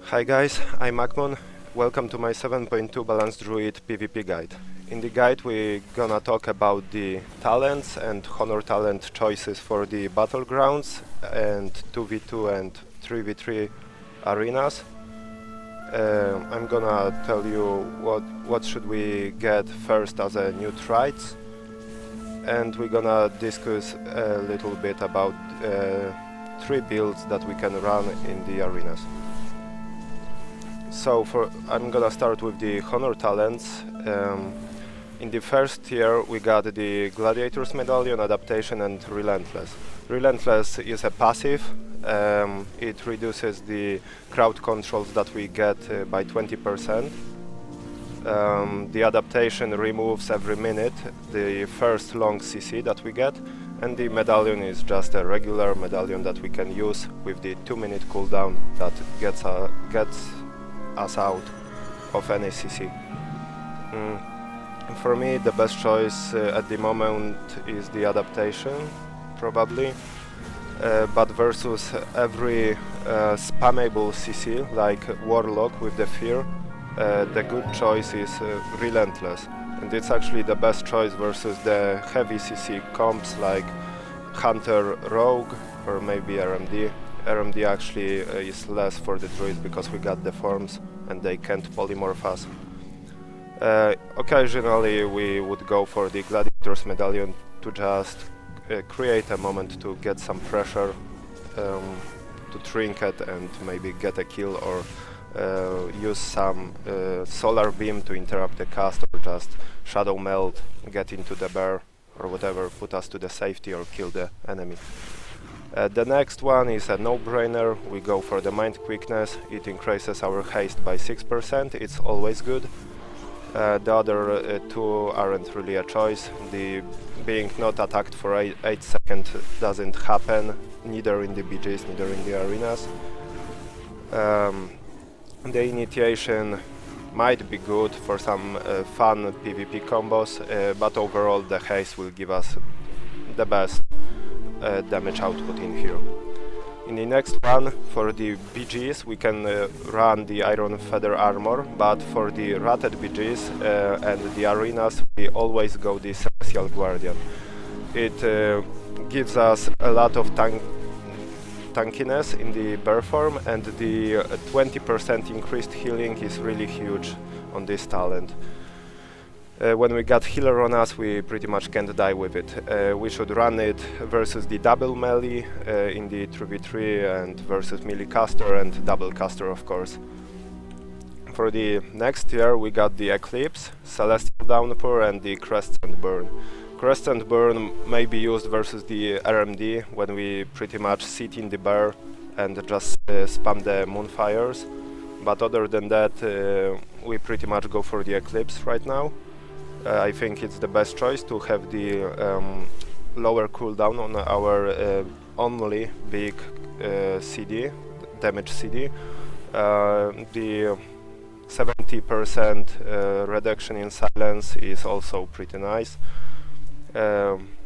Hi guys, I'm Akmonx. Welcome to my 7.2 Balanced Druid PvP guide. In the guide we're gonna talk about the talents and honor talent choices for the battlegrounds and 2v2 and 3v3 arenas. I'm gonna tell you what should we get first as a new traits, and we're gonna discuss a little bit about 3 builds that we can run in the arenas. So I'm gonna start with the honor talents. In the first tier we got the Gladiator's Medallion, Adaptation and Relentless. Relentless is a passive. It reduces the crowd controls that we get by 20%. The adaptation removes every minute the first long CC that we get, and the medallion is just a regular medallion that we can use with the 2-minute cooldown that gets us out of any CC. For me the best choice at the moment is the adaptation, probably, but versus every spammable CC like Warlock with the Fear, the good choice is Relentless, and it's actually the best choice versus the heavy CC comps like Hunter Rogue or maybe RMD. RMD actually is less for the druids because we got the forms and they can't polymorph us. Occasionally we would go for the Gladiator's Medallion to just create a moment to get some pressure, to trinket and maybe get a kill, or use some solar beam to interrupt the cast, or just shadow melt, get into the bear or whatever, put us to the safety or kill the enemy. The next one is a no-brainer. We go for the Mind Quickness. It increases our haste by 6%. It's always good. The other two aren't really a choice. The being not attacked for 8 seconds doesn't happen, neither in the BGs, neither in the arenas. The Initiation might be good for some fun PvP combos, but overall the haste will give us the best damage output in here. In the next one, for the BGs, we can run the Iron Feather Armor, but for the Ratted BGs and the arenas, we always go the Celestial Guardian. It gives us a lot of tankiness in the bear form, and the 20% increased healing is really huge on this talent. When we got healer on us, we pretty much can't die with it. We should run it versus the double melee in the 3v3, and versus melee caster and double caster, of course. For the next tier we got the Eclipse, Celestial Downpour and the Crescent Burn. Crescent Burn may be used versus the RMD when we pretty much sit in the bear and just spam the Moonfires, but other than that we pretty much go for the Eclipse right now. I think it's the best choice to have the lower cooldown on our only big CD, damage CD. The 70% reduction in silence is also pretty nice.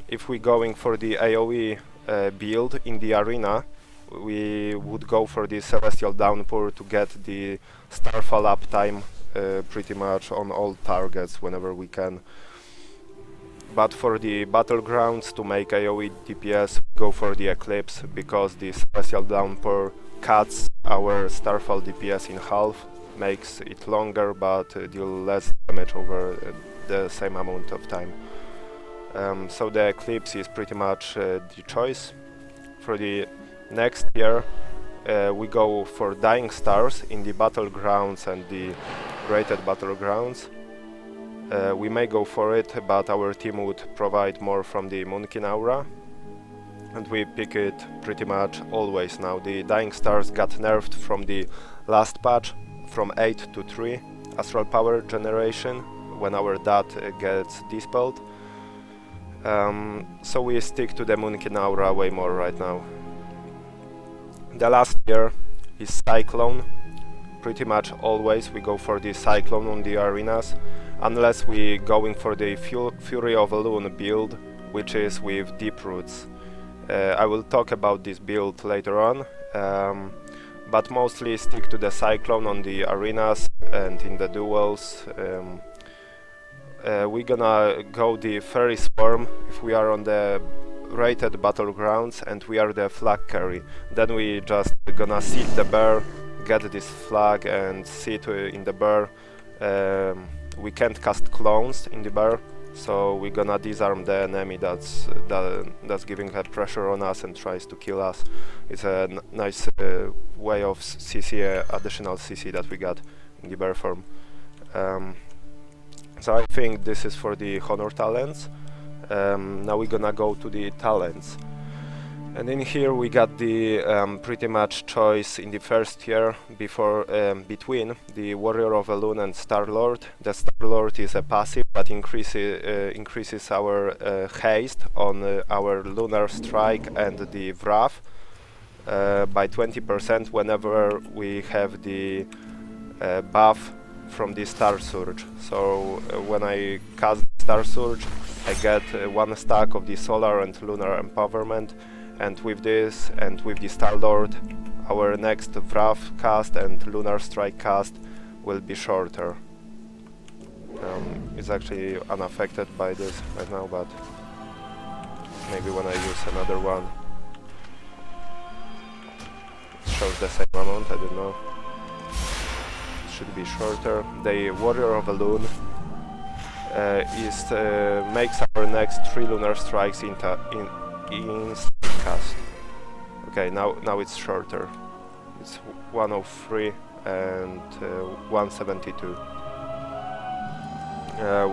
If we're going for the AoE build in the arena, we would go for the Celestial Downpour to get the Starfall uptime pretty much on all targets whenever we can. But for the battlegrounds, to make AoE DPS, go for the Eclipse, because the Celestial Downpour cuts our Starfall DPS in half, makes it longer but deal less damage over the same amount of time. So the Eclipse is pretty much the choice. For the next tier we go for Dying Stars in the battlegrounds and the rated battlegrounds. We may go for it, but our team would provide more from the Boomkin aura, and we pick it pretty much always now. The Dying Stars got nerfed from the last patch, from 8 to 3 astral power generation when our DAT gets dispelled. So we stick to the Boomkin aura way more right now. The last tier is Cyclone. Pretty much always we go for the Cyclone on the arenas, unless we going for the Fury of Elune build, which is with Deep Roots. I will talk about this build later on, but mostly stick to the Cyclone on the arenas and in the duels. We're gonna go the Fairy Swarm if we are on the rated battlegrounds and we are the flag carry. Then we just gonna sit the bear, get this flag and sit in the bear. We can't cast clones in the bear, so we're gonna disarm the enemy that's giving a pressure on us and tries to kill us. It's a nice way of CC, additional CC that we got in the bear form. So I think this is for the honor talents. Now we're gonna go to the talents. And in here we got the pretty much choice in the first tier between the Warrior of Elune and Starlord. The Starlord is a passive that increases our haste on our Lunar Strike and the Wrath by 20% whenever we have the buff from the Star Surge. So when I cast Star Surge, I get 1 stack of the Solar and Lunar Empowerment. And with this, and with the Starlord, our next Wrath cast and Lunar Strike cast will be shorter. It's actually unaffected by this right now, but maybe when I use another one, it shows the same amount, I don't know. It should be shorter. The Warrior of Elune makes our next 3 Lunar Strikes in cast. Okay, now it's shorter. It's 103 and 172.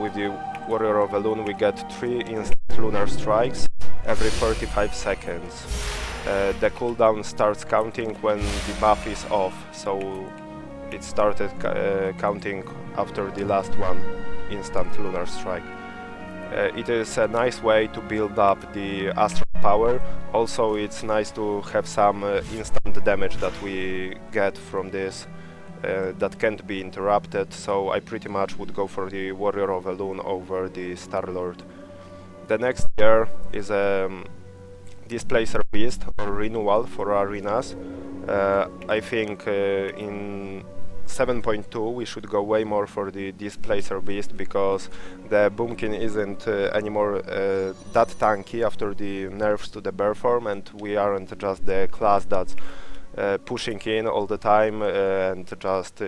With the Warrior of Elune we get 3 instant Lunar Strikes every 45 seconds. The cooldown starts counting when the buff is off, so it started counting after the last one instant Lunar Strike. It is a nice way to build up the astral power. Also, it's nice to have some instant damage that we get from this that can't be interrupted, so I pretty much would go for the Warrior of Elune over the Starlord. The next tier is Displacer Beast or Renewal for arenas. I think in 7.2 we should go way more for the Displacer Beast, because the Boomkin isn't anymore that tanky after the nerfs to the bear form, and we aren't just the class that's pushing in all the time and just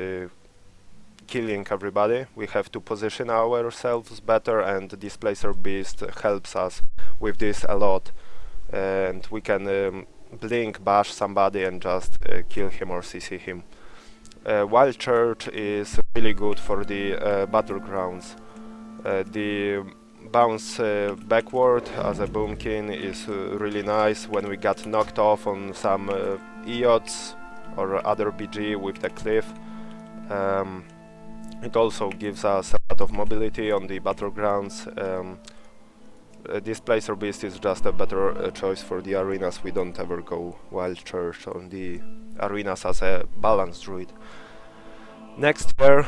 killing everybody. We have to position ourselves better, and Displacer Beast helps us with this a lot, and we can blink bash somebody and just kill him or CC him. Wild Church is really good for the battlegrounds. The bounce backward as a Boomkin is really nice when we got knocked off on some EOTs or other BG with the cliff. It also gives us a lot of mobility on the battlegrounds. Displacer Beast is just a better choice for the arenas. We don't ever go Wild Church on the arenas as a balanced druid. Next tier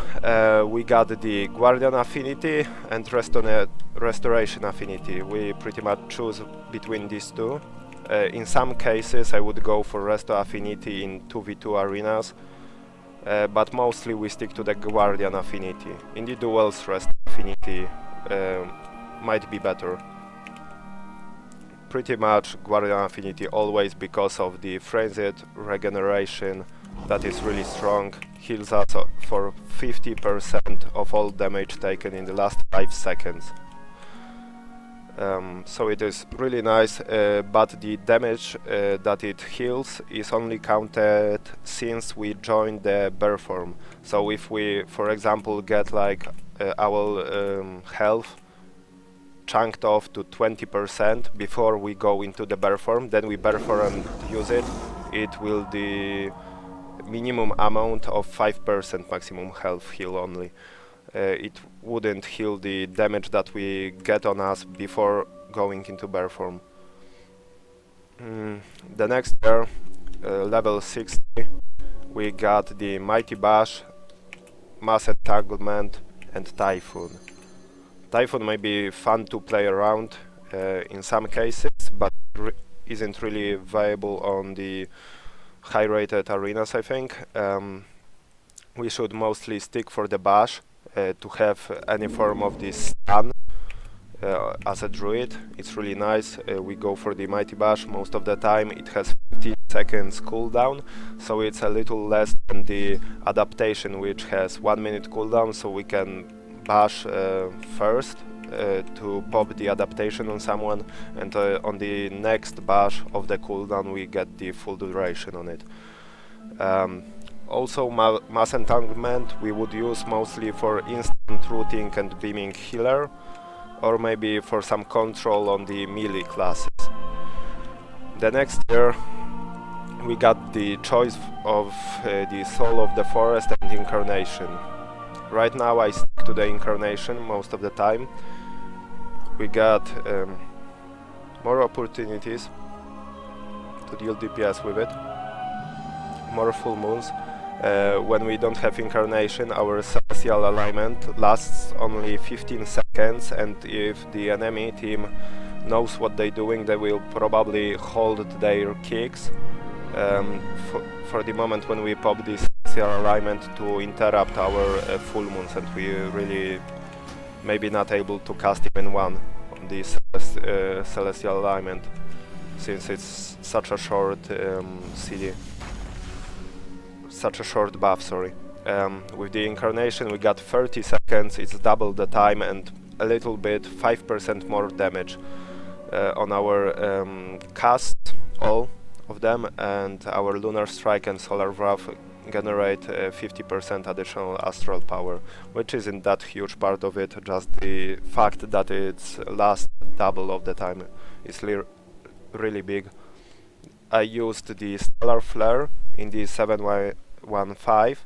we got the Guardian Affinity and Restoration Affinity. We pretty much choose between these two. In some cases I would go for Resto Affinity in 2v2 arenas, but mostly we stick to the Guardian Affinity. In the duels, Resto Affinity might be better. Pretty much Guardian Affinity always, because of the Frenzied Regeneration that is really strong, heals us for 50% of all damage taken in the last 5 seconds. So it is really nice, but the damage that it heals is only counted since we join the bear form. So if we, for example, get like our health chunked off to 20% before we go into the bear form, then we bear form and use it, it will the minimum amount of 5% maximum health heal only. It wouldn't heal the damage that we get on us before going into bear form. The next tier, level 60, we got the Mighty Bash, Mass Entanglement and Typhoon. Typhoon may be fun to play around in some cases, but isn't really viable on the high rated arenas, I think. We should mostly stick for the bash to have any form of this stun as a druid. It's really nice. We go for the mighty bash most of the time. It has 15 seconds cooldown, so it's a little less than the adaptation, which has 1 minute cooldown, so we can bash first to pop the adaptation on someone, and on the next bash of the cooldown we get the full duration on it. Also mass entanglement we would use mostly for instant rooting and beaming healer, or maybe for some control on the melee classes. The next year we got the choice of the Soul of the Forest and Incarnation. Right now I stick to the Incarnation most of the time. We got more opportunities to deal DPS with it, more full moons. When we don't have Incarnation, our Celestial Alignment lasts only 15 seconds, and if the enemy team knows what they're doing, they will probably hold their kicks for the moment when we pop this Celestial Alignment to interrupt our full moons, and we really maybe not able to cast even one on this Celestial Alignment, since it's such a short CD. Such a short buff, sorry. With the Incarnation we got 30 seconds, it's double the time and a little bit, 5% more damage on our cast, all of them, and our Lunar Strike and Solar Wrath generate 50% additional astral power, which isn't that huge part of it, just the fact that it's last double of the time is really big. I used the Stellar Flare in the 7-1-5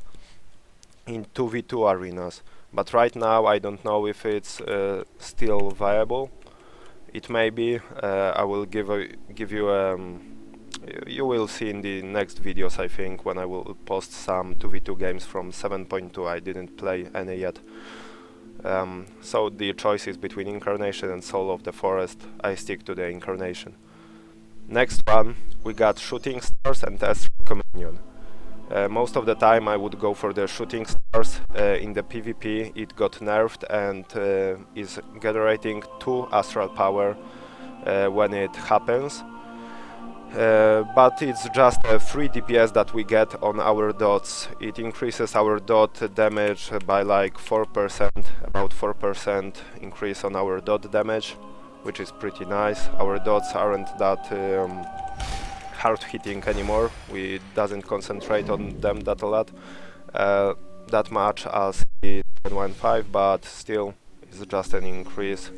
in 2v2 arenas, but right now I don't know if it's still viable. It may be. I will give you you will see in the next videos, I think, when I will post some 2v2 games from 7.2. I didn't play any yet. So the choice is between Incarnation and Soul of the Forest. I stick to the Incarnation. Next one, we got Shooting Stars and Astral Communion. Most of the time I would go for the Shooting Stars. In the PvP it got nerfed and is generating 2 astral power when it happens. But it's just a free DPS that we get on our dots. It increases our dot damage by like 4%, about 4% increase on our dot damage, which is pretty nice. Our dots aren't that hard hitting anymore. We doesn't concentrate on them that much as the 7.1.5, but still it's just an increase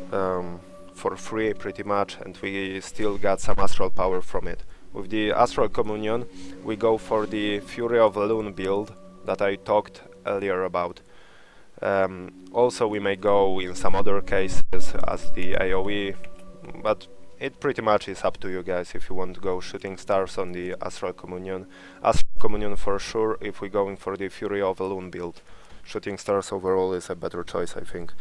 for free pretty much, and we still got some astral power from it. With the Astral Communion we go for the Fury of Elune build that I talked earlier about. Also we may go in some other cases as the AoE, but it pretty much is up to you guys if you want to go Shooting Stars on the Astral Communion. Astral Communion for sure if we're going for the Fury of Elune build. Shooting Stars overall is a better choice, I think.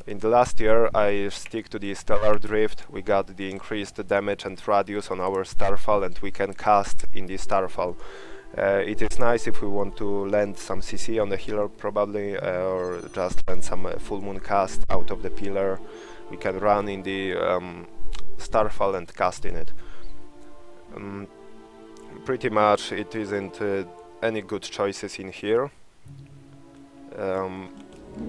In the last year I stick to the Stellar Drift. We got the increased damage and radius on our Starfall, and we can cast in the Starfall. It is nice if we want to land some CC on the healer probably, or just land some full moon cast out of the pillar. We can run in the Starfall and cast in it. Pretty much it isn't any good choices in here.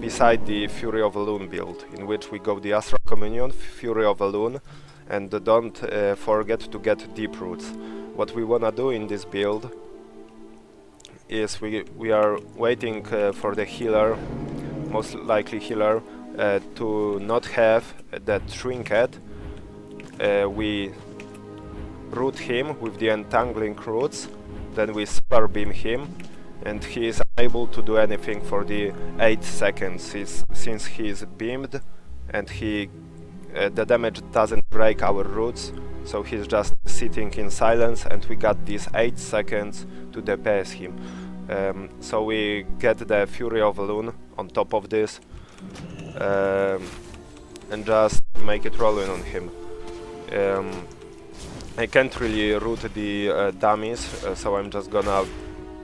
Beside the Fury of Elune build, in which we go the Astral Communion, Fury of Elune, and don't forget to get Deep Roots. What we wanna do in this build is we are waiting for the healer, most likely healer, to not have that trinket. We root him with the entangling roots, then we solar beam him, and he is unable to do anything for the 8 seconds since he is beamed, and the damage doesn't break our roots, so he's just sitting in silence, and we got these 8 seconds to DPS him. So we get the Fury of Elune on top of this, and just make it rolling on him. I can't really root the dummies, so I'm just gonna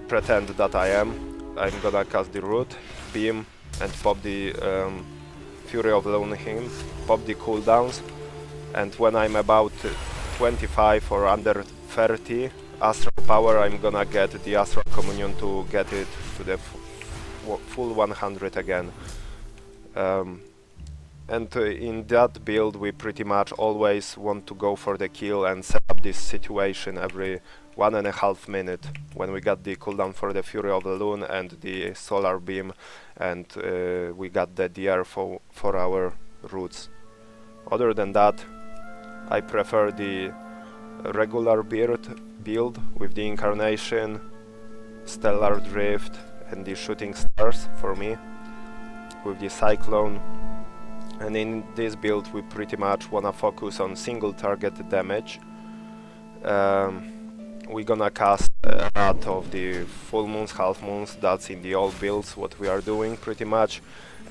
pretend that I am. I'm gonna cast the root, beam, and pop the Fury of Loneheim, pop the cooldowns, and when I'm about 25 or under 30 Astral Power, I'm gonna get the Astral Communion to get it to the full 100 again. And in that build we pretty much always want to go for the kill and set up this situation every 1.5 minutes when we got the cooldown for the Fury of the Loon and the Solar Beam, and we got the DR for our roots. Other than that, I prefer the regular build with the Incarnation, Stellar Drift and the Shooting Stars for me, with the Cyclone. And in this build we pretty much wanna focus on single target damage. We're gonna cast a lot of the full moons, half moons, that's in the all builds what we are doing pretty much,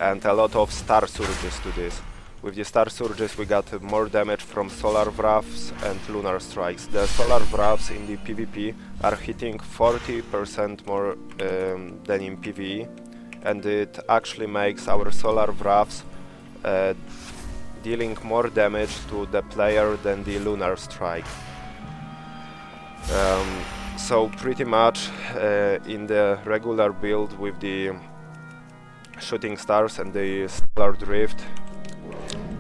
and a lot of star surges to this. With the star surges we got more damage from solar wraths and lunar strikes. The solar wraths in the PvP are hitting 40% more than in PvE, and it actually makes our solar wraths dealing more damage to the player than the lunar strike. So pretty much in the regular build with the shooting stars and the stellar drift,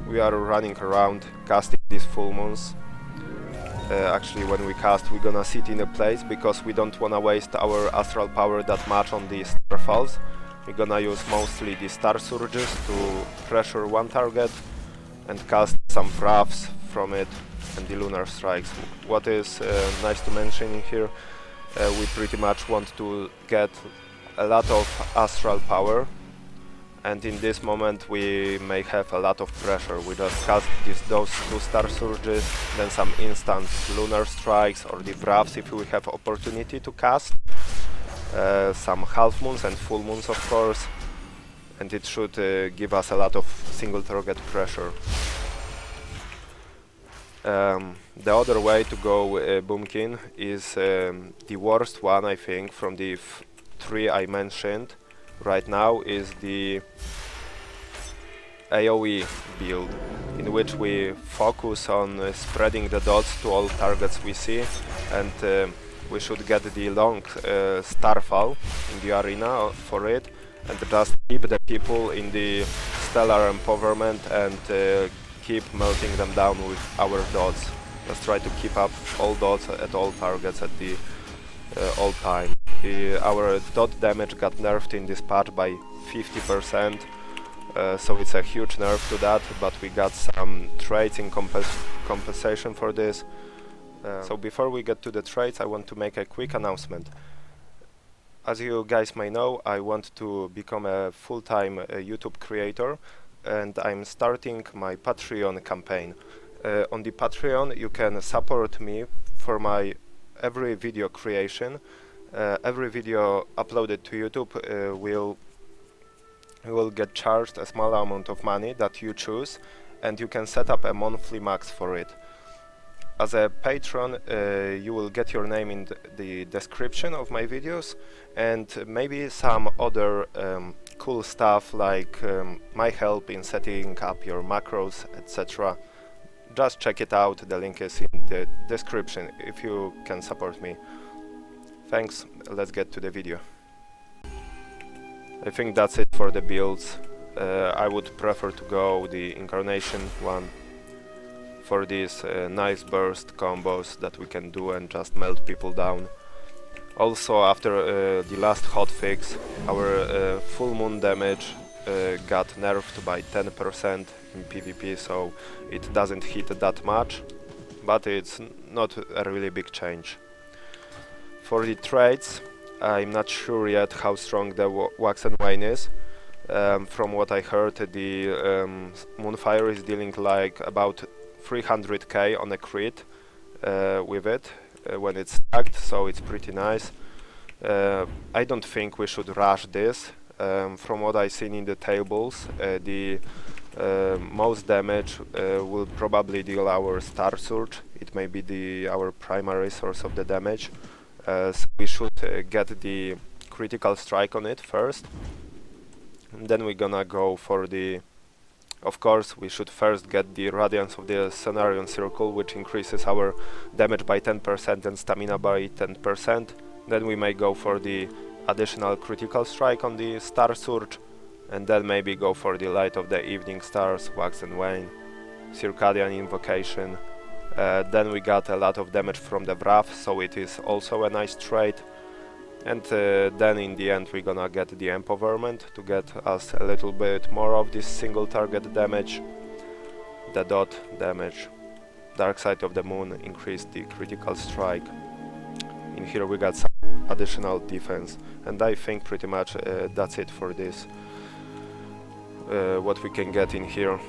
we are running around casting these full moons. Actually when we cast we're gonna sit in a place because we don't wanna waste our astral power that much on the starfalls. We're gonna use mostly the star surges to pressure one target and cast some wraths from it and the lunar strikes. What is nice to mention here, we pretty much want to get a lot of astral power, and in this moment we may have a lot of pressure. We just cast those two star surges, then some instant lunar strikes or the wraths if we have opportunity to cast. Some half moons and full moons of course, and it should give us a lot of single target pressure. The other way to go Boomkin is the worst one, I think, from the three I mentioned right now, is the AoE build, in which we focus on spreading the dots to all targets we see, and we should get the long starfall in the arena for it, and just keep the people in the stellar empowerment and keep melting them down with our dots. Just try to keep up all dots at all targets at the all time. Our dot damage got nerfed in this patch by 50%, so it's a huge nerf to that, but we got some traits in compensation for this. So before we get to the traits, I want to make a quick announcement. As you guys may know, I want to become a full-time YouTube creator, and I'm starting my Patreon campaign. On the Patreon you can support me for my every video creation. Every video uploaded to YouTube will get charged a small amount of money that you choose, and you can set up a monthly max for it. As a patron, you will get your name in the description of my videos, and maybe some other cool stuff like my help in setting up your macros, etc. Just check it out, the link is in the description if you can support me. Thanks, let's get to the video. I think that's it for the builds. I would prefer to go the Incarnation one for these nice burst combos that we can do and just melt people down. Also, after the last hotfix, our full moon damage got nerfed by 10% in PvP, so it doesn't hit that much, but it's not a really big change. For the traits, I'm not sure yet how strong the Wax and Wane is. From what I heard, the Moonfire is dealing like about 300k on a crit with it when it's stacked, so it's pretty nice. I don't think we should rush this. From what I've seen in the tables, the most damage will probably deal our Star Surge. It may be our primary source of the damage. So we should get the critical strike on it first. And then we're gonna go for the... Of course, we should first get the Radiance of the Cenarion Circle, which increases our damage by 10% and stamina by 10%. Then we may go for the additional critical strike on the Star Surge, and then maybe go for the Light of the Evening Stars, Wax and Wane, Circadian Invocation. Then we got a lot of damage from the Wrath, so it is also a nice trait. And then in the end we're gonna get the Empowerment to get us a little bit more of this single target damage. The dot damage. Dark Side of the Moon increased the critical strike. In here we got some additional defense, and I think pretty much that's it for this. What we can get in here.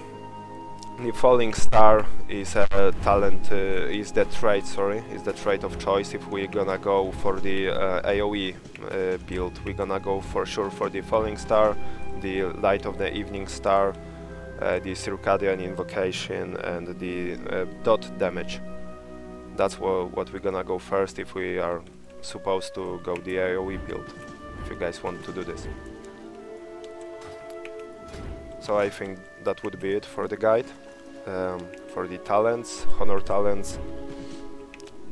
The Falling Star is a talent, is the trait of choice. If we're gonna go for the AoE build, we're gonna go for sure for the Falling Star, the Light of the Evening Star, the Circadian Invocation, and the dot damage. That's what we're gonna go first if we are supposed to go the AoE build, if you guys want to do this. So I think that would be it for the guide. For the talents, honor talents,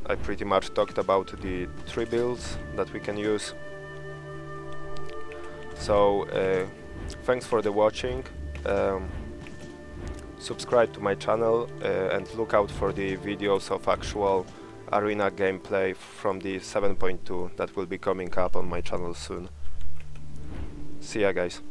I pretty much talked about the 3 builds that we can use. So thanks for the watching. Subscribe to my channel and look out for the videos of actual arena gameplay from the 7.2 that will be coming up on my channel soon. See ya, guys.